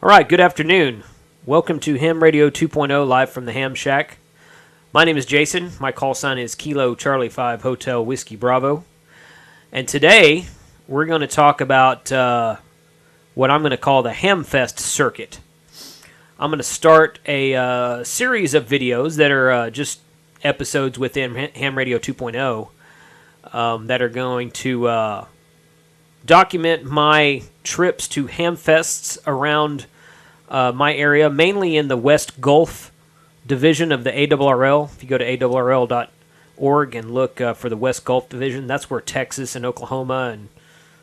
All right, good afternoon. Welcome to Ham Radio 2.0 live from the Ham Shack. My name is Jason. My call sign is Kilo Charlie 5 Hotel Whiskey Bravo. And today we're going to talk about what I'm going to call the Hamfest circuit. I'm going to start a series of videos that are just episodes within Ham Radio 2.0 that are going to document my trips to Hamfests around my area, mainly in the West Gulf division of the ARRL. If you go to ARRL.org and look for the West Gulf division, that's where Texas and Oklahoma and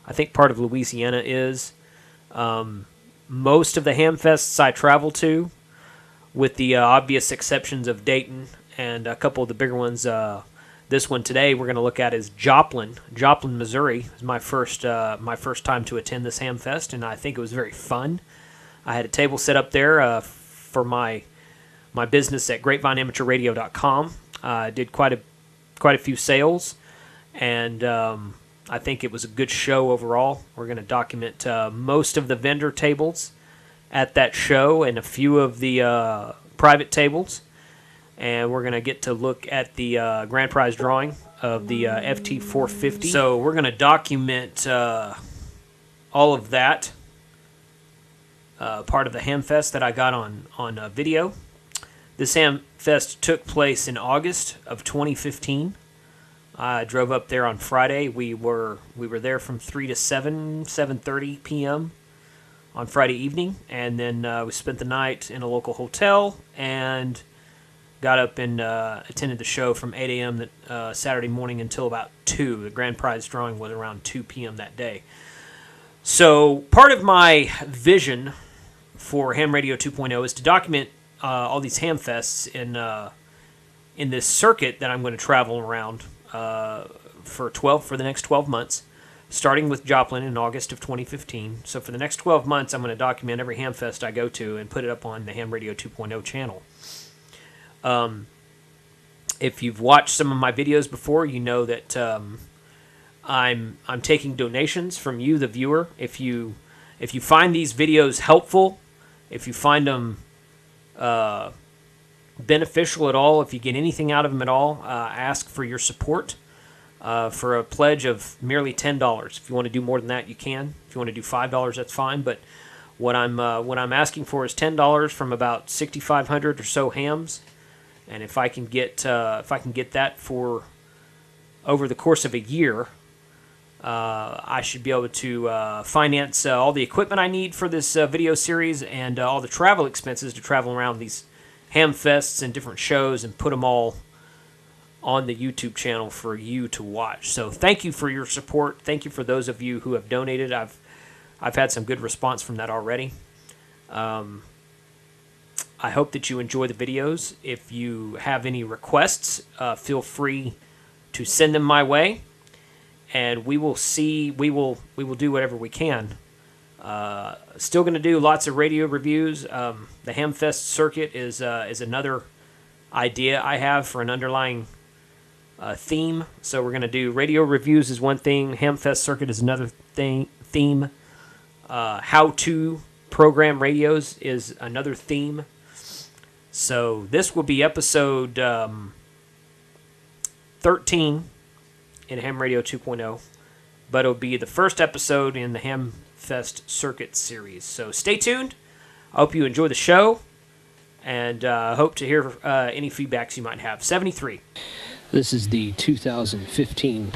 I think part of Louisiana is. Most of the Hamfests I travel to, with the obvious exceptions of Dayton and a couple of the bigger ones. This one today we're going to look at is Joplin, Missouri. It was my first time to attend this Hamfest, and I think it was very fun. I had a table set up there for my business at GrapevineAmateurRadio.com. I did quite a few sales, and I think it was a good show overall. We're going to document most of the vendor tables at that show and a few of the private tables. And we're going to get to look at the grand prize drawing of the FT450. So we're going to document all of that. Part of the Hamfest that I got on video. This Hamfest took place in August of 2015. I drove up there on Friday. We were there from 3 to 7:30 p.m. on Friday evening, and then we spent the night in a local hotel and got up and attended the show from 8 a.m. Saturday morning until about 2. The grand prize drawing was around 2 p.m. that day. So part of my vision for Ham Radio 2.0 is to document all these Hamfests in this circuit that I'm going to travel around for the next 12 months, starting with Joplin in August of 2015. So for the next 12 months, I'm going to document every Hamfest I go to and put it up on the Ham Radio 2.0 channel. If you've watched some of my videos before, you know that I'm taking donations from you, the viewer. If you find these videos helpful, if you find them beneficial at all, if you get anything out of them at all, ask for your support for a pledge of merely $10. If you want to do more than that, you can. If you want to do $5, that's fine. But what I'm asking for is $10 from about 6,500 or so hams. And if I can get that for over the course of a year, I should be able to finance all the equipment I need for this video series and all the travel expenses to travel around these Hamfests and different shows and put them all on the YouTube channel for you to watch. So thank you for your support. Thank you for those of you who have donated. I've had some good response from that already. I hope that you enjoy the videos. If you have any requests, feel free to send them my way, and we will do whatever we can. Still going to do lots of radio reviews. The Hamfest circuit is another idea I have for an underlying theme. So we're going to do radio reviews is one thing. Hamfest circuit is another theme. How-to program radios is another theme. So this will be episode 13 in Ham Radio 2.0, but it'll be the first episode in the Hamfest Circuit series. So stay tuned. I hope you enjoy the show, and hope to hear any feedbacks you might have. 73. This is the 2015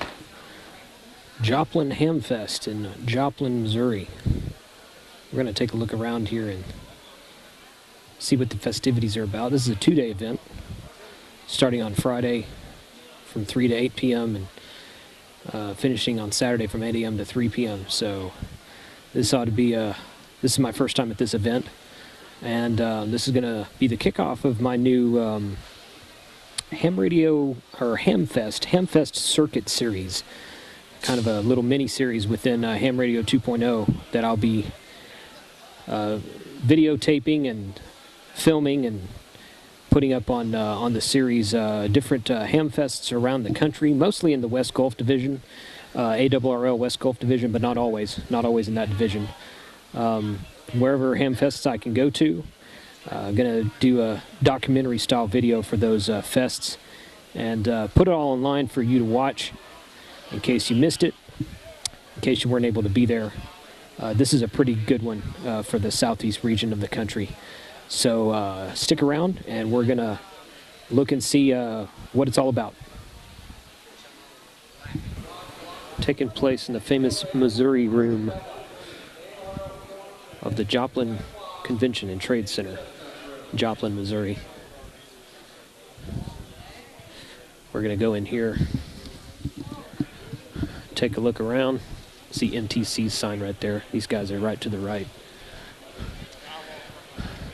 Joplin Hamfest in Joplin, Missouri. We're going to take a look around here and see what the festivities are about. This is a 2-day event, starting on Friday from 3 to 8 p.m. and finishing on Saturday from 8 a.m. to 3 p.m. So this ought to be this is my first time at this event, and this is going to be the kickoff of my new Ham Radio or Hamfest Circuit series, kind of a little mini series within Ham Radio 2.0 that I'll be videotaping and filming and putting up on the series different Hamfests around the country, mostly in the West Gulf Division, ARRL West Gulf Division, but not always in that division. wherever Hamfests I can go to. Going to do a documentary style video for those fests and put it all online for you to watch in case you missed it, in case you weren't able to be there. This is a pretty good one for the southeast region of the country. So stick around and we're going to look and see what it's all about. Taking place in the famous Missouri Room of the Joplin Convention and Trade Center, Joplin, Missouri. We're going to go in here, take a look around, see NTC's sign right there. These guys are right to the right.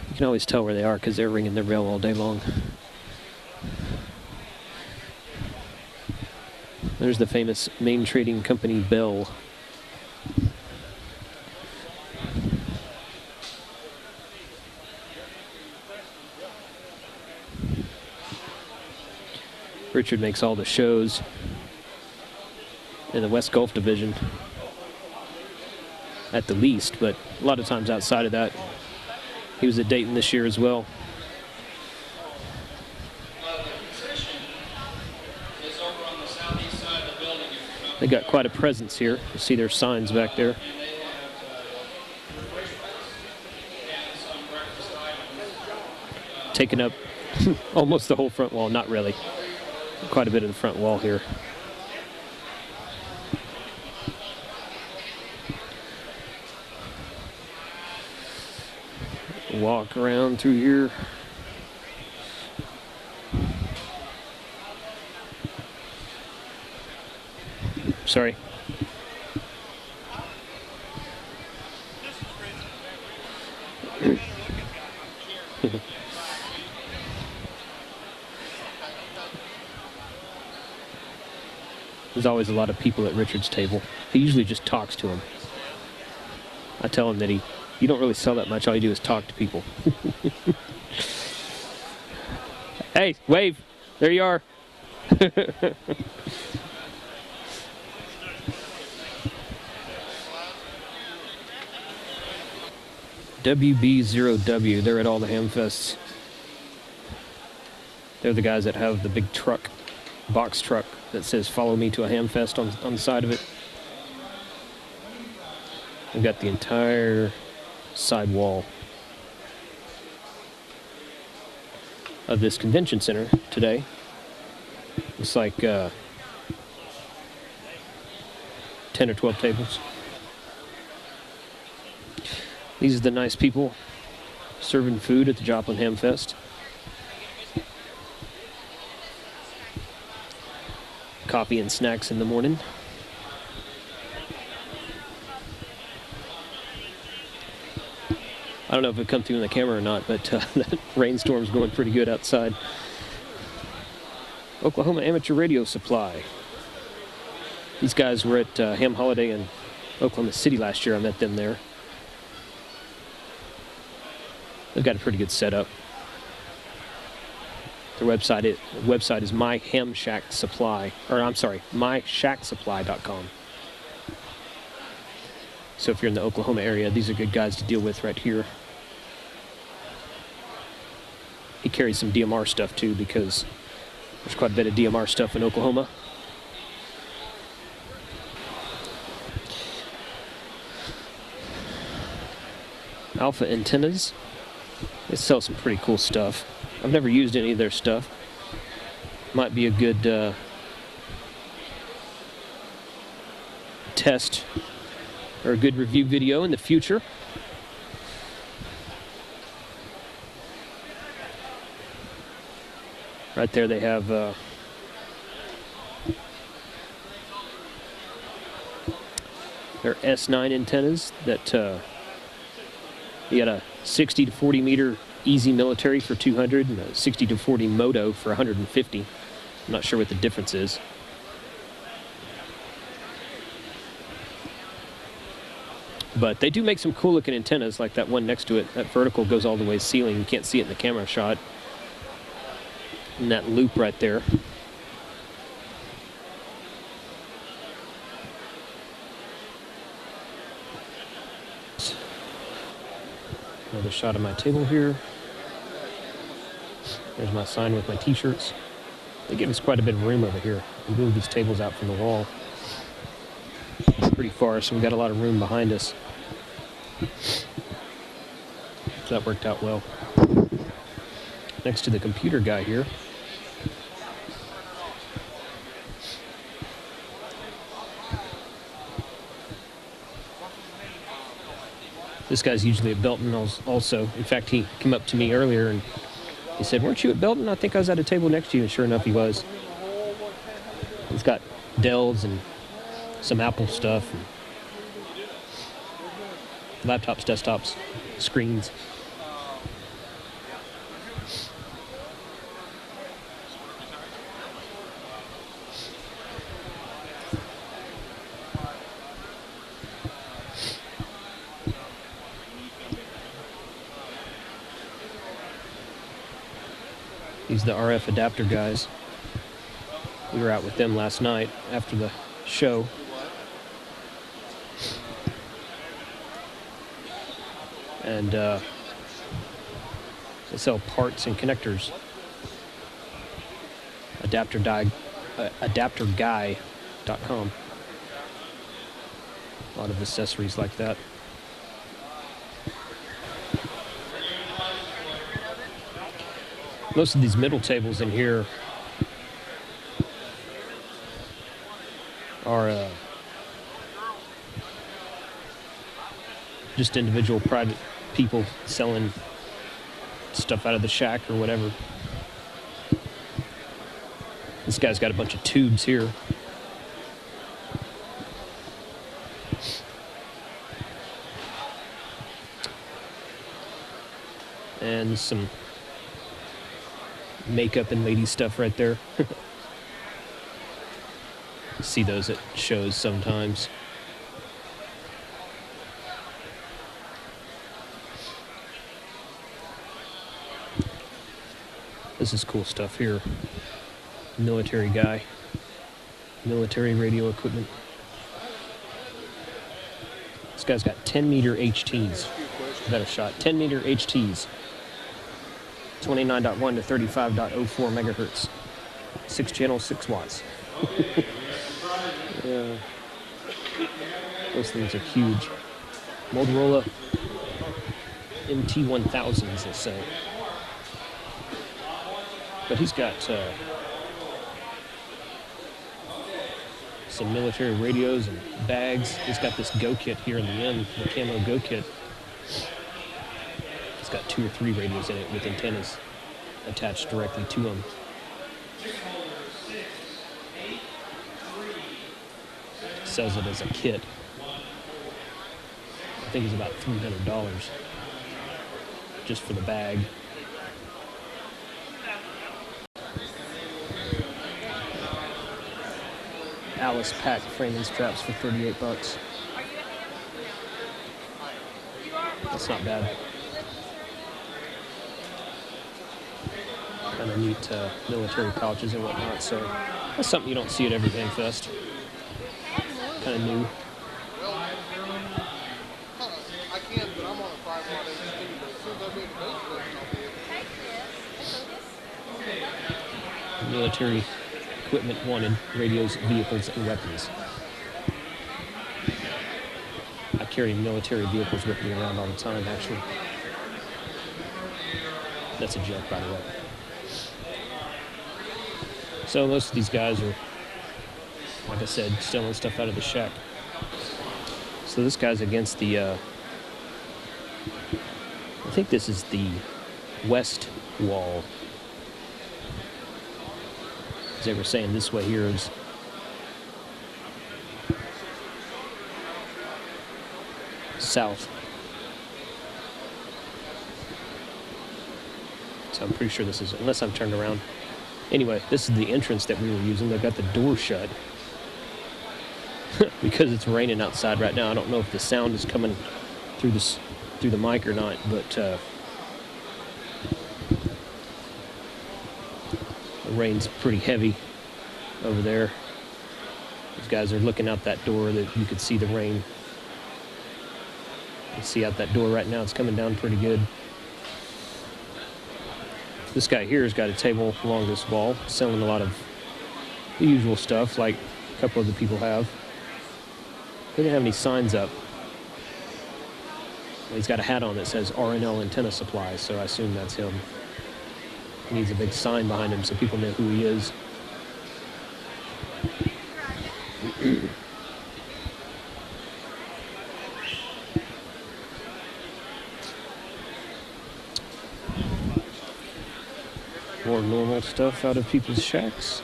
You can always tell where they are because they're ringing their bell all day long. There's the famous Main Trading Company bell. Richard makes all the shows in the West Gulf Division, at the least, but a lot of times outside of that. He was at Dayton this year as well. They got quite a presence here. You see their signs back there. Taking up almost the whole front wall. Not really. Quite a bit of the front wall here. Walk around through here. Sorry. There's always a lot of people at Richard's table. He usually just talks to them. I tell him that you don't really sell that much. All you do is talk to people. Hey, wave. There you are. WB0W, they're at all the Hamfests. They're the guys that have the big truck, box truck, that says "Follow me to a Hamfest" on the side of it. They've got the entire side wall of this convention center today. It's like 10 or 12 tables. These are the nice people serving food at the Joplin Hamfest. Coffee and snacks in the morning. I don't know if it come through in the camera or not, but that rainstorm's going pretty good outside. Oklahoma Amateur Radio Supply. These guys were at Ham Holiday in Oklahoma City last year. I met them there. They've got a pretty good setup. Their website is My Ham Shack Supply, or I'm sorry, MyShackSupply.com. So if you're in the Oklahoma area, these are good guys to deal with right here. He carries some DMR stuff too, because there's quite a bit of DMR stuff in Oklahoma. Alpha Antennas. They sell some pretty cool stuff. I've never used any of their stuff. Might be a good test or a good review video in the future. Right there they have their S9 antennas that you got a 60 to 40 meter easy military for 200 and a 60 to 40 moto for 150. I'm not sure what the difference is. But they do make some cool looking antennas, like that one next to it. That vertical goes all the way to the ceiling. You can't see it in the camera shot. And that loop right there. Another shot of my table here. There's my sign with my t-shirts. They give us quite a bit of room over here. We moved these tables out from the wall pretty far, so we got a lot of room behind us. So that worked out well. Next to the computer guy here. This guy's usually at Belton also. In fact, he came up to me earlier and he said, "Weren't you at Belton? I think I was at a table next to you." And sure enough, he was. He's got Dells and some Apple stuff, and laptops, desktops, screens. These are the RF adapter guys. We were out with them last night after the show. And they sell parts and connectors. Adapterguy.com. A lot of accessories like that. Most of these middle tables in here are just individual private people selling stuff out of the shack or whatever. This guy's got a bunch of tubes here. And some makeup and lady stuff right there. See those at shows sometimes. This is cool stuff here. Military guy. Military radio equipment. This guy's got 10-meter HTs. Better shot. 10-meter HTs. 29.1 to 35.04 megahertz. 6 channels, 6 watts. Yeah. Those things are huge. Motorola MT1000s, they say. But he's got some military radios and bags. He's got this Go kit here in the end, the camo Go kit. It's got 2 or 3 radios in it with antennas attached directly to them. Sells it as a kit. I think it's about $300 just for the bag. Alice pack framing straps for $38. That's not bad. Kind of neat military pouches and whatnot, so that's something you don't see at every Hamfest. Kind of new. I can, but I'm on a 5-watt HT. Military equipment wanted, radios, vehicles, and weapons. I carry military vehicles with me around all the time, actually. That's a joke, by the way. So most of these guys are, like I said, selling stuff out of the shack. So this guy's against the, I think this is the west wall. As they were saying, this way here is south. So I'm pretty sure this is, unless I'm turned around. Anyway, this is the entrance that we were using. They've got the door shut because it's raining outside right now. I don't know if the sound is coming through the mic or not, but the rain's pretty heavy over there. These guys are looking out that door that you could see the rain You see out that door right now, it's coming down pretty good. This guy here has got a table along this wall, selling a lot of the usual stuff like a couple of the people have. They didn't have any signs up. He's got a hat on that says R&L Antenna Supply, so I assume that's him. He needs a big sign behind him so people know who he is. More normal stuff out of people's shacks.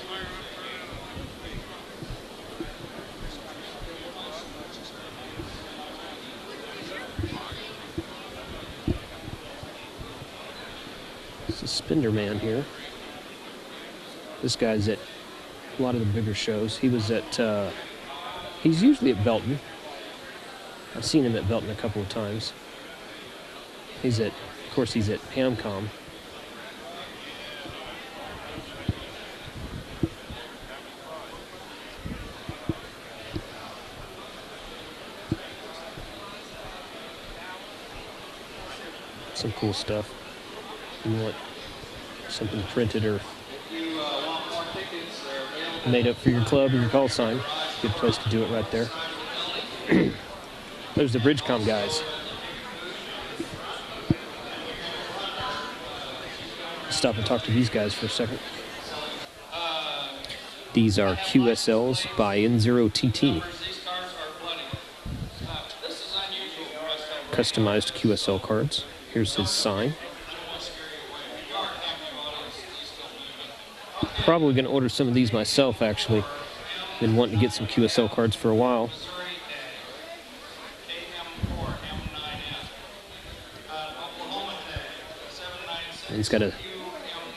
Suspender Man here. This guy's at a lot of the bigger shows. He was at, he's usually at Belton. I've seen him at Belton a couple of times. He's at Hamcom. Some cool stuff. You want something printed or made up for your club or your call sign, good place to do it right there. There's the Bridgecom guys. Stop and talk to these guys for a second. These are QSLs by N0TT. Customized QSL cards. Here's his sign. Probably going to order some of these myself, actually. Been wanting to get some QSL cards for a while. And he's got a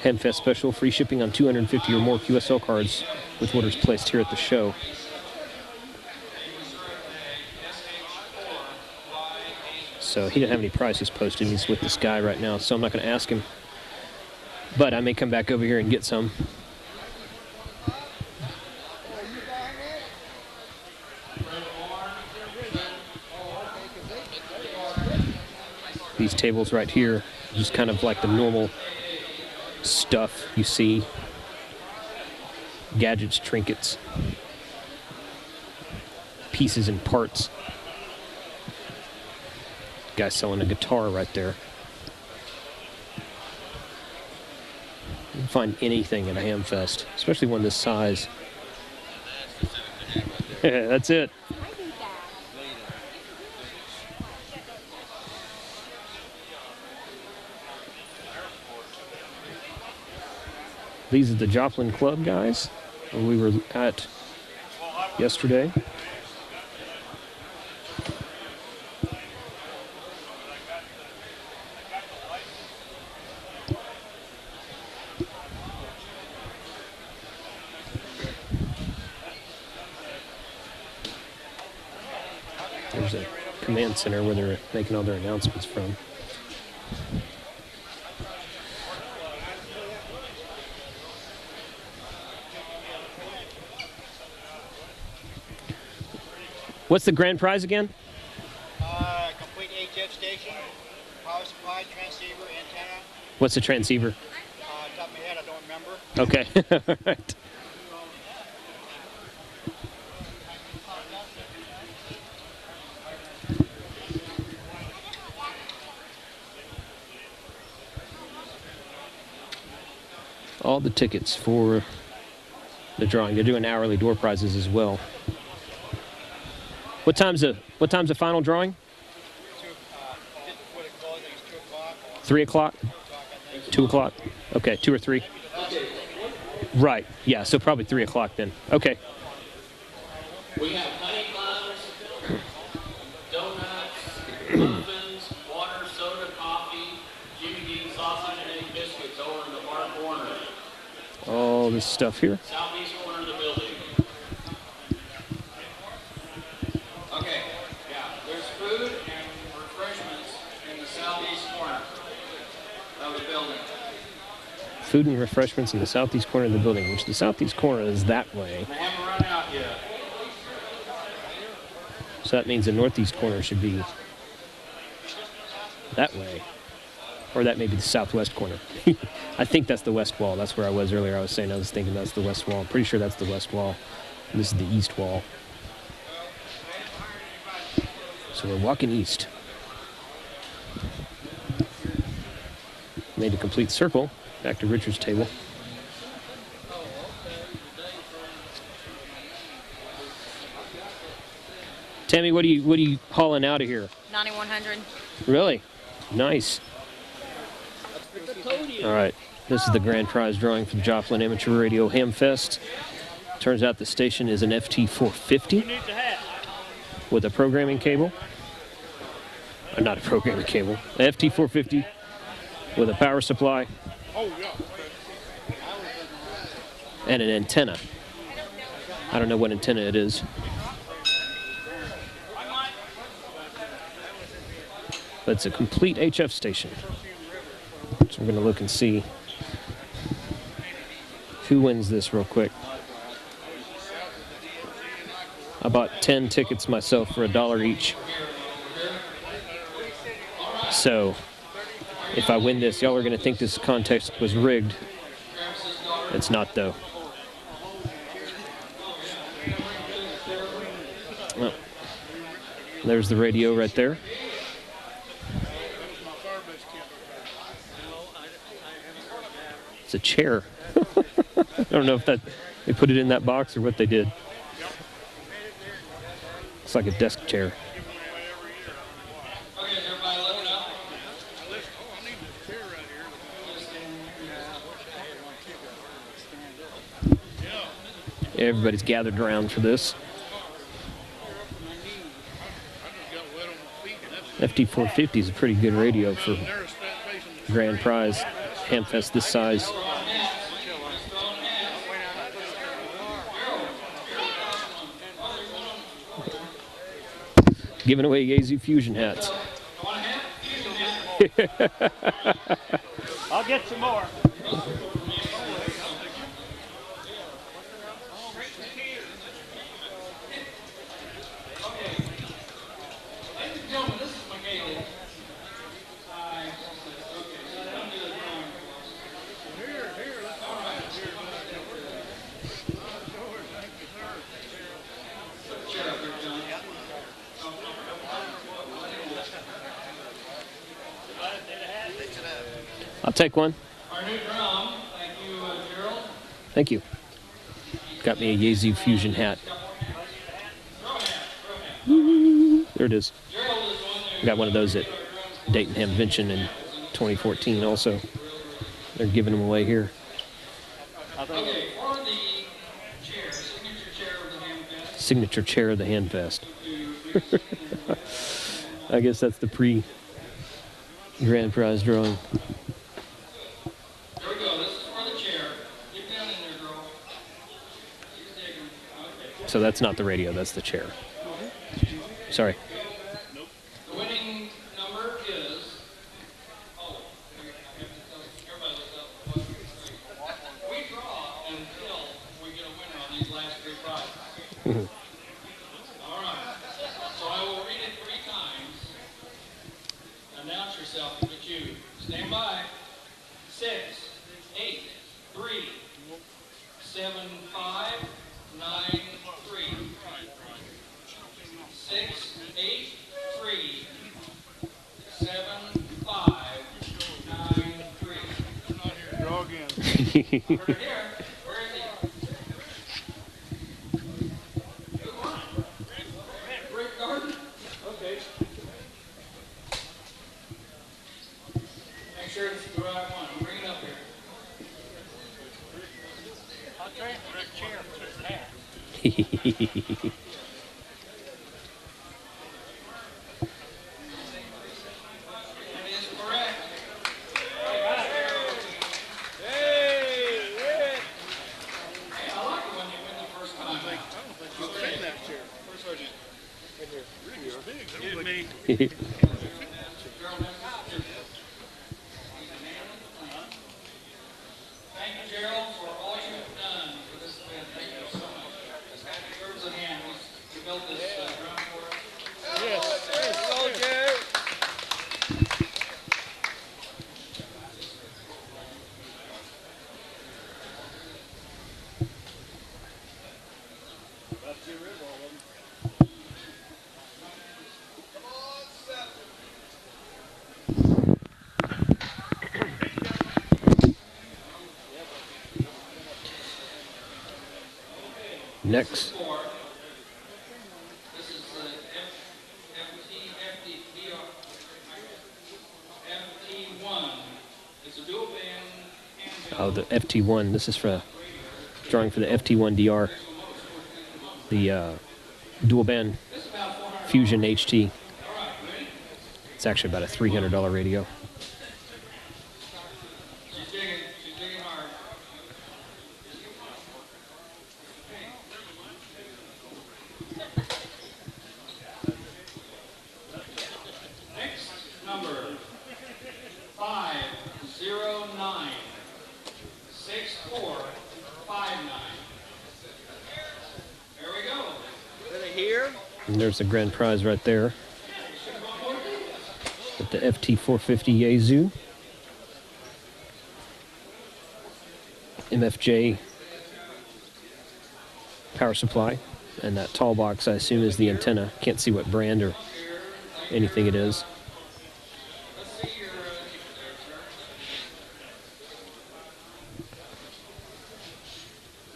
Hamfest special, free shipping on 250 or more QSL cards with orders placed here at the show. So he didn't have any prices posted. He's with this guy right now, so I'm not going to ask him. But I may come back over here and get some. These tables right here, just kind of like the normal stuff you see. Gadgets, trinkets, pieces and parts. Guy selling a guitar right there. You can find anything at a Hamfest, especially one this size. That's it. These are the Joplin Club guys where we were at yesterday. There's a command center where they're making all their announcements from. What's the grand prize again? Complete HF station, power supply, transceiver, antenna. What's a transceiver? Top of my head, I don't remember. Okay. All right. All the tickets for the drawing. They're doing hourly door prizes as well. What time's the final drawing? 3 o'clock? 2 o'clock? Okay, 2 or 3? Right, yeah, so probably 3 o'clock then. Okay. We have honey buns, donuts, muffins, water, soda, coffee, Jimmy Dean sausage and egg biscuits over in the far corner. All this stuff here. Southeast corner of the building. Okay, yeah, there's food and refreshments in the southeast corner of the building. Food and refreshments in the southeast corner of the building, which the southeast corner is that way. They haven't run out yet. So that means the northeast corner should be that way. Or that may be the southwest corner. I think that's the west wall. That's where I was earlier. I was thinking that's the west wall. I'm pretty sure that's the west wall. And this is the east wall. So we're walking east. Made a complete circle back to Richard's table. Tammy, what are you hauling out of here? 9100. Really? Nice. All right. This is the grand prize drawing for the Joplin Amateur Radio Hamfest. Turns out the station is an FT450 with a programming cable. Not a programming cable. An FT450 with a power supply and an antenna. I don't know what antenna it is. But it's a complete HF station. So we're going to look and see who wins this real quick. I bought 10 tickets myself for $1 each. So if I win this, y'all are going to think this contest was rigged. It's not, though. Well, there's the radio right there. It's a chair. I don't know if they put it in that box or what they did. It's like a desk chair. Everybody's gathered around for this. FT450 is a pretty good radio for grand prize Hamfest this size. Giving away Yazoo Fusion hats. I'll get some more. I'll take one. Our new drum, thank you, Gerald. Thank you. Got me a Yazoo Fusion hat. There it is. Got one of those at Dayton Hamvention in 2014 also. They're giving them away here. Okay, for the chair, signature chair of the Hamfest. Signature chair of the Handfest. I guess that's the pre-grand prize drawing. There we go, this is for the chair. Get down in there, girl. Keep digging. Okay. So that's not the radio, that's the chair. Sorry. The winning number is, everybody looks up. We draw until we get a winner on these last three prizes. All right. So I will read it 3 times. Announce yourself if it's you. Stand by. 6, 8, 3, 7, 5, 9, 3. 6, 8, 3, 7, 5, 9, 3. Draw again. Right here. Where is he? Good one. Rick Gordon? Okay. Make sure it's the right one. Bring it up here. I'll trade for a chair for this hat. That is correct. Hey, Rick! Hey, I like it when you win the first time. You'll sit in that chair. Where's Sergeant? Right here. You're big. Get me. Thank you, Gerald, for all you have done for this event. Thank you so much. Deserves a hand. You built this drum for us. Yes. Yes, soldier. Next, This is the FT1. It's a dual band. oh, the FT1. This is for drawing for the FT1DR, the dual band Fusion HT. It's actually about a $300 radio. She's digging hard. Next number 5096459. There we go. Are they here? And there's the grand prize right there. With the FT450 Yaesu. MFJ power supply. And that tall box, I assume, is the antenna. Can't see what brand or anything it is. Let's see your there, sir.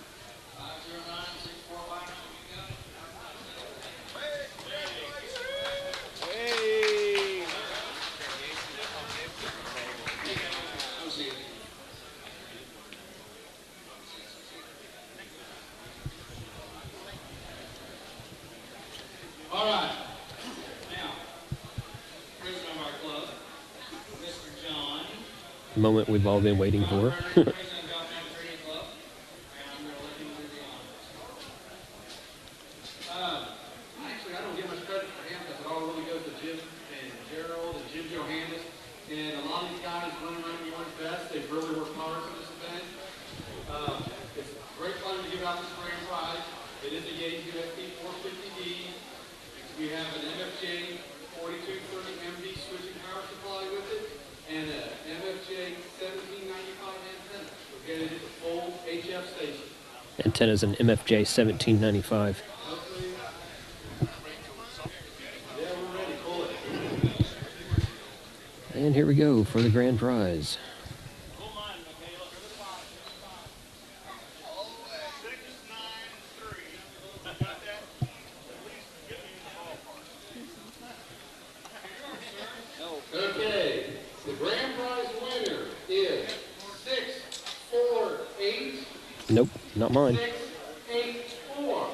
5096459. Hey! All right. Now, president of our club, Mr. John. The moment we've all been waiting for. President of Joplin Trading Club. And I'm going to let him do the honors. Actually, I don't get much credit for him because it all really goes to Jim and Gerald and Jim Johannes. And a lot of these guys running around the Fest, they've really worked hard for this event. It's a great fun to give out this grand prize. It is a Yaesu FT450D. We have an MFJ 4230MD switching power supply with it, and a MFJ 1795 antenna. Okay, it's a full HF station. Antenna's an MFJ 1795. Hopefully, yeah, we're ready. Pull it. And here we go for the grand prize. 693. Got that? At least get me in the ballpark. Okay, the grand prize winner is 648. Nope, not mine. 684.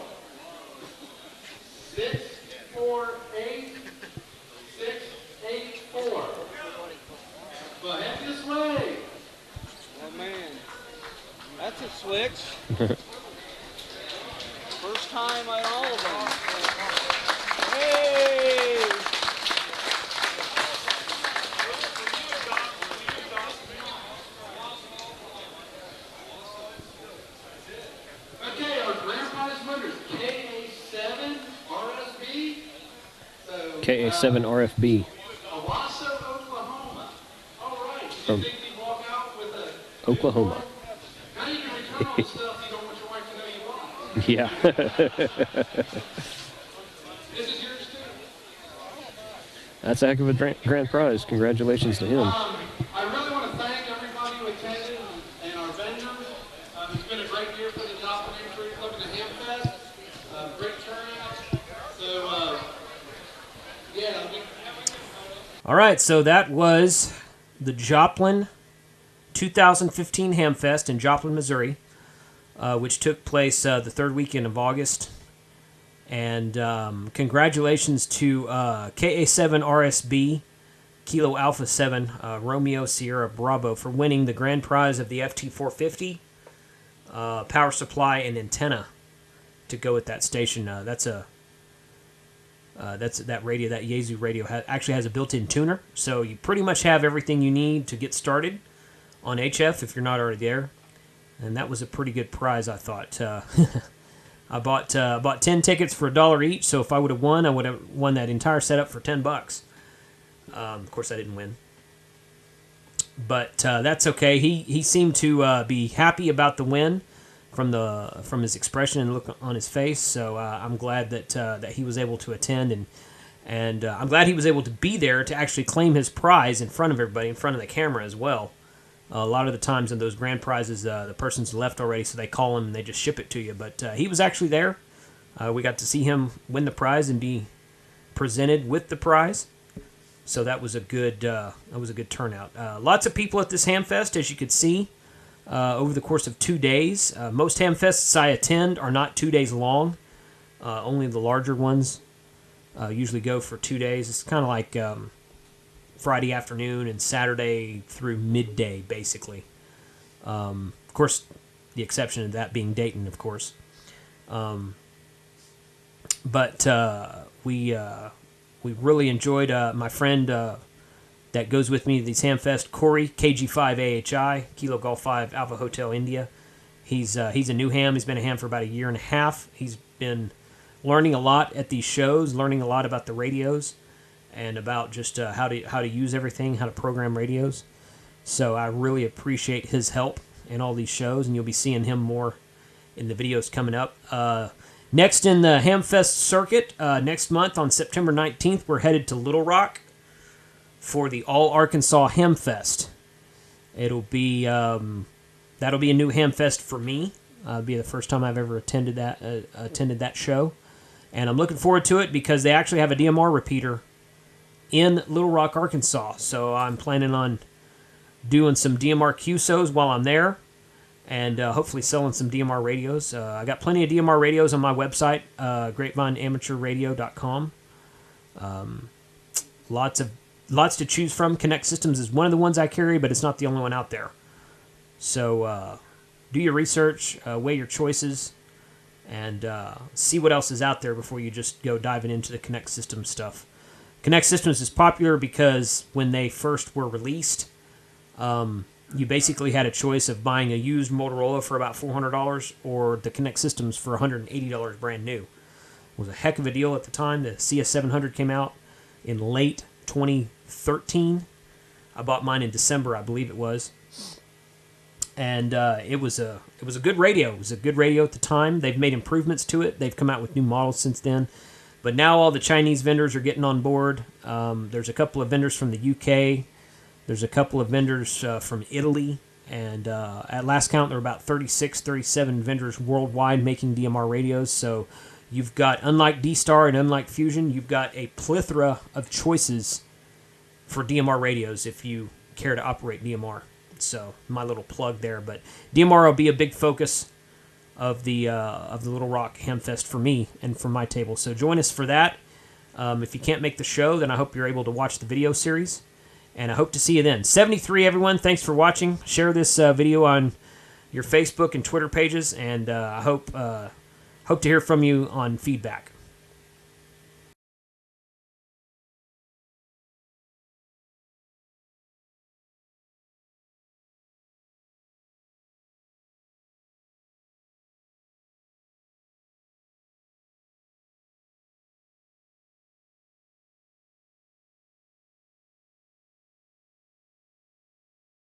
648. 684. But head this way. Oh man, that's a switch. First time on all of them. Hey! Okay, our grand prize winner is KA7 RSB. So, KA7 RFB Owasso, Oklahoma. All right. Did From you think you'd walk out with a Oklahoma. Now you can return all the stuff you don't want your wife to know you want. Yeah. This is yours too. That's a heck of a grand prize. Congratulations to him. I really want to thank everybody who attended and our vendors. It's been a great year for the Joplin Hamfest Club and the Hamfest. Great turnout. So, yeah. All right, so that was the Joplin 2015 Hamfest in Joplin, Missouri, which took place the third weekend of August. And congratulations to KA7 RSB, Kilo Alpha 7, Romeo Sierra Bravo, for winning the grand prize of the FT450 power supply and antenna to go with that station. That's that radio, that Yaesu radio actually has a built-in tuner, so you pretty much have everything you need to get started on HF if you're not already there. And that was a pretty good prize, I thought. I bought 10 tickets for $1 each, so if I would have won, I would have won that entire setup for $10. Of course, I didn't win, but that's okay. He seemed to be happy about the win from his expression and look on his face. So I'm glad that he was able to attend, and I'm glad he was able to be there to actually claim his prize in front of everybody, in front of the camera as well. A lot of the times in those grand prizes, the person's left already, so they call him and they just ship it to you. But he was actually there. We got to see him win the prize and be presented with the prize. So that was a good turnout. Lots of people at this Hamfest, as you could see, over the course of 2 days. Most Hamfests I attend are not 2 days long. Only the larger ones usually go for 2 days. It's kind of like Friday afternoon and Saturday through midday, basically. Of course, the exception of that being Dayton, of course. But we really enjoyed my friend that goes with me to these Hamfest, Corey, KG5AHI, Kilo Golf 5 Alpha Hotel India. He's a new ham. He's been a ham for about a year and a half. He's been learning a lot at these shows, learning a lot about the radios and about just how to use everything, how to program radios. So I really appreciate his help in all these shows, and you'll be seeing him more in the videos coming up. Next in the Hamfest circuit, next month on September 19th, we're headed to Little Rock for the All Arkansas Hamfest. It'll be that'll be a new Hamfest for me. It'll be the first time I've ever attended that show, and I'm looking forward to it because they actually have a DMR repeater in Little Rock, Arkansas. So I'm planning on doing some DMR QSOs while I'm there, and hopefully selling some DMR radios. I got plenty of DMR radios on my website, grapevineamateurradio.com. Lots to choose from. Connect Systems is one of the ones I carry, but it's not the only one out there. So do your research, weigh your choices, and see what else is out there before you just go diving into the Connect Systems stuff. Connect Systems is popular because when they first were released, you basically had a choice of buying a used Motorola for about $400 or the Connect Systems for $180 brand new. It was a heck of a deal at the time. The CS700 came out in late 2013. I bought mine in December, I believe it was. And it was a good radio. It was a good radio at the time. They've made improvements to it. They've come out with new models since then. But now all the Chinese vendors are getting on board. There's a couple of vendors from the UK. There's a couple of vendors from Italy. And at last count, there are about 36, 37 vendors worldwide making DMR radios. So you've got, unlike D-Star and unlike Fusion, you've got a plethora of choices for DMR radios if you care to operate DMR. So my little plug there. But DMR will be a big focus of the Little Rock Hamfest for me and for my table. So join us for that. If you can't make the show, then I hope you're able to watch the video series. And I hope to see you then. 73, everyone. Thanks for watching. Share this video on your Facebook and Twitter pages. And I hope to hear from you on feedback.